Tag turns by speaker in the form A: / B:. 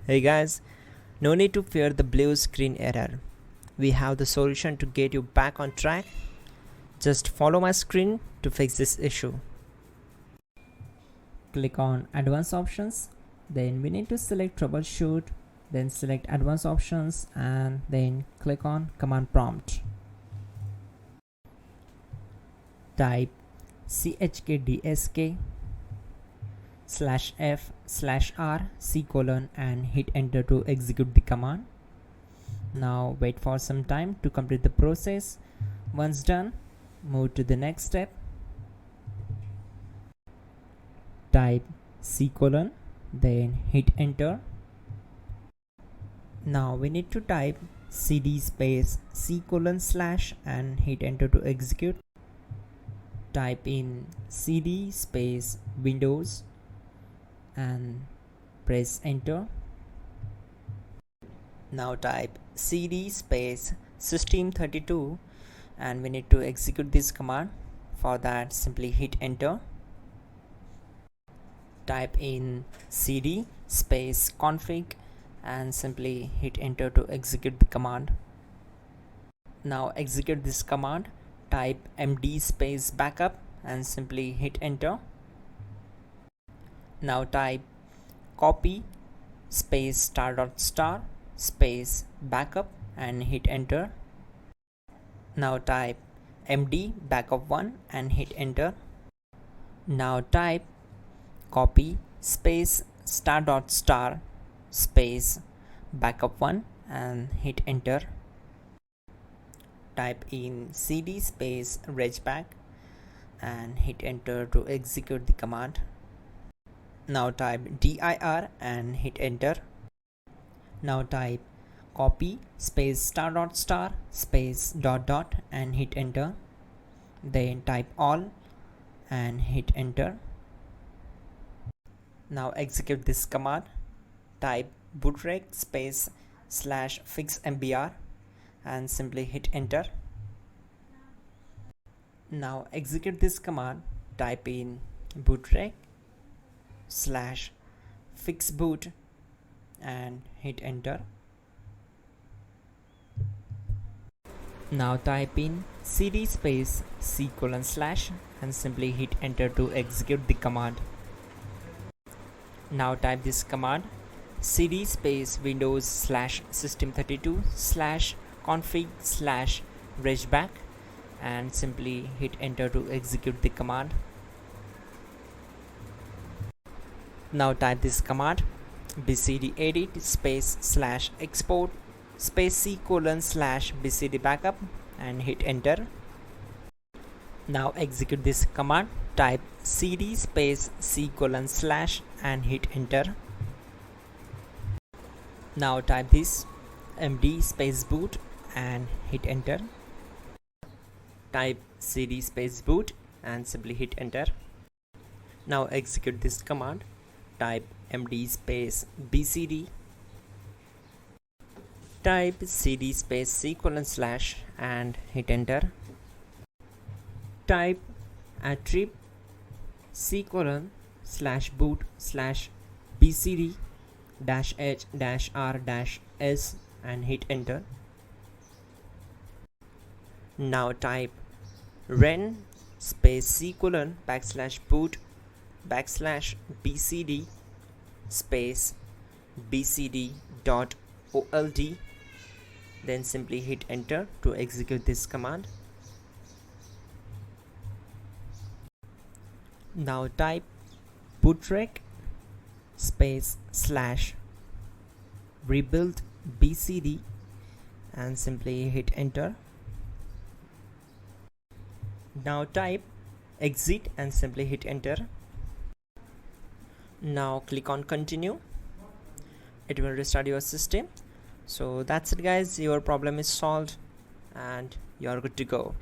A: Hey guys, no need to fear the blue screen error. We have the solution to get you back on track. Just follow my screen to fix this issue.
B: Click on advanced options, then we need to select troubleshoot, then select advanced options and then click on command prompt. Type chkdsk/f/r:" and hit enter to execute the command. Now wait for some time to complete the process. Once done, move to the next step. Type c:, then hit enter. Now we need to type cd space c:/ and hit enter to execute. Type in cd space Windows and press enter.
A: Now type cd space system32 and we need to execute this command. For that, simply hit enter. Type in cd space config and simply hit enter to execute the command. Now execute this command. Type md space backup and simply hit enter. Now type copy space *** space backup and hit enter. Now type md backup1 and hit enter. Now type copy space *** space backup1 and hit enter. Type in cd space regback and hit enter to execute the command. Now type dir and hit enter. Now type copy space *** space ... and hit enter. Then type all and hit enter. Now execute this command. Type bootrec space /fixmbr and simply hit enter. Now execute this command. Type in bootrec /fixboot and hit enter. Now type in cd space c:/ and simply hit enter to execute the command. Now type this command cd space Windows /system32/config/regback and simply hit enter to execute the command. Now type this command bcd edit space /export space c:/ bcd backup and hit enter. Now execute this command. Type cd space c:/ and hit enter. Now type this md space boot and hit enter. Type cd space boot and simply hit enter. Now execute this command. Type md space bcd. Type cd space c:/ and hit enter. Type attrib c:/boot/bcd-h-r-s and hit enter. Now type ren space c:/boot/bcd space bcd.old, then simply hit enter to execute this command. Now type bootrec space /rebuild bcd and simply hit enter. Now type exit and simply hit enter. Now click on continue. It will restart your system. So that's it guys, your problem is solved and you're good to go.